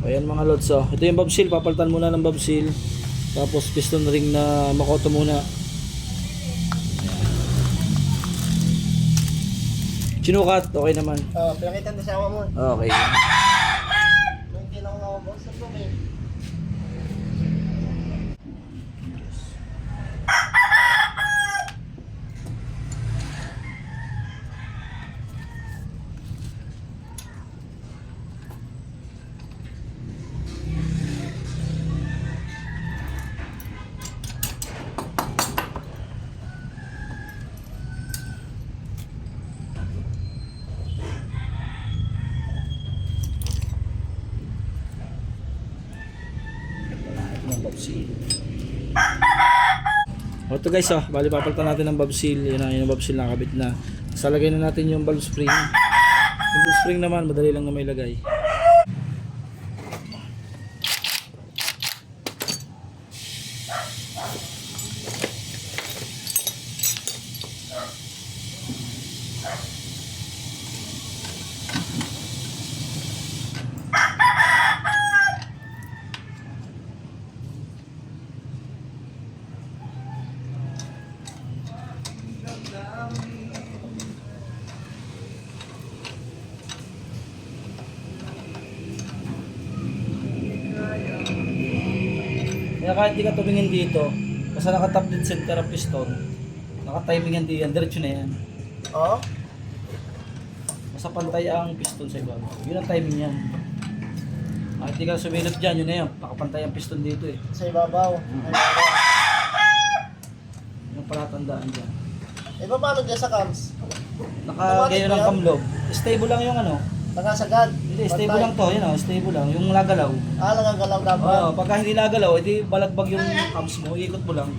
Ayan mga lods, oh. Ito yung valve seal, papalitan muna ng valve seal. Tapos piston ring na Makoto muna. Sinukat, okay naman. Pinakita na sa mo. Okay. Hindi lang ako boss. Ano ba yun? Ng valve seal. O ito guys, oh, bali papalitan natin ng valve seal. Yan ang valve seal nakabit na. Salagay na natin yung valve spring. Yung valve spring naman madali lang na may lagay. Kaya kahit di ka tumingin dito, basta nakatap din center ang piston, naka-timing yan, diretso na yan. Oo? Basta pantay ang piston sa ibabaw. Yun ang timing yan. Kahit di ka sumilot dyan, yun na yun. Nakapantay ang piston dito eh. Sa ibabaw. Yun ang palatandaan dyan. Eh, paano dyan sa cams? Nakagayo ng kamlog. Stable lang yung ano. Nakasagad. Hindi, stable lang to. Yun o, stable lang. Yung nagalaw. Nagagalaw dapat. Oo, pagka hindi nagalaw, edi balagbag yung cams mo. Ikot mo lang.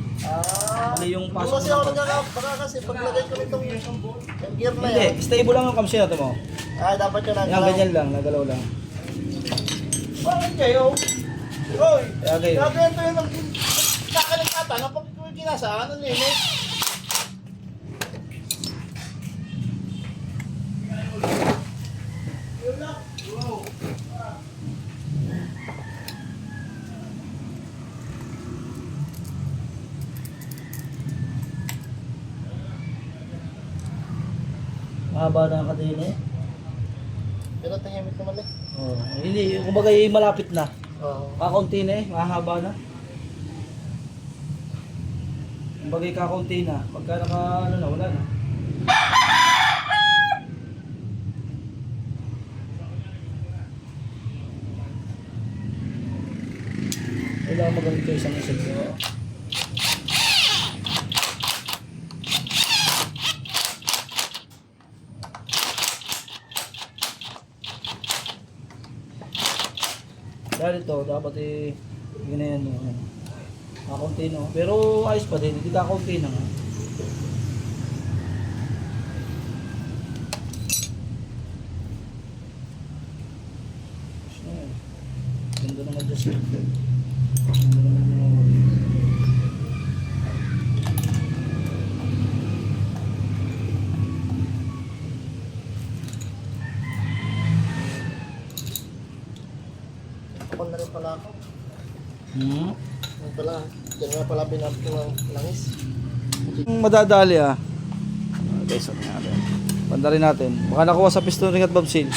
Mali yung pasok Kasi mo. ako nagagalaw. Baka kasi paglagay ko nitong yung gear na Hindi, yan. stable lang yung cams na to mo. Dapat yung Yan, nagalaw. ganyan lang. Nagalaw lang. Bakit kayo? Hoy! Kaya kayo. Gagawin ito yung nagkakaligatan. Kapag ginasa, ano limit? Mahaba na ang kadena eh. Pero tahimik naman eh. Oh, hindi, kumbaga malapit na. Oo. Kakaunti na eh, mahaba na. Kumbaga kakaunti na. Pagka naka ano na, wala na. Kailangan magaling kayo isang isang ko. Dahil ito, dapat eh, ganyan mo. Kakaunti no. Pero ayos pa din, hindi kakaunti na nga. Ayan. Ganda ng adjustment. Ganda naman yung Ako na rin pala ako. Ano pala? Diyan nga pala binap ng langis. Yung madadali ah. Okay, so natin. Panda rin natin. Baka nakuha sa piston ring at valve seal.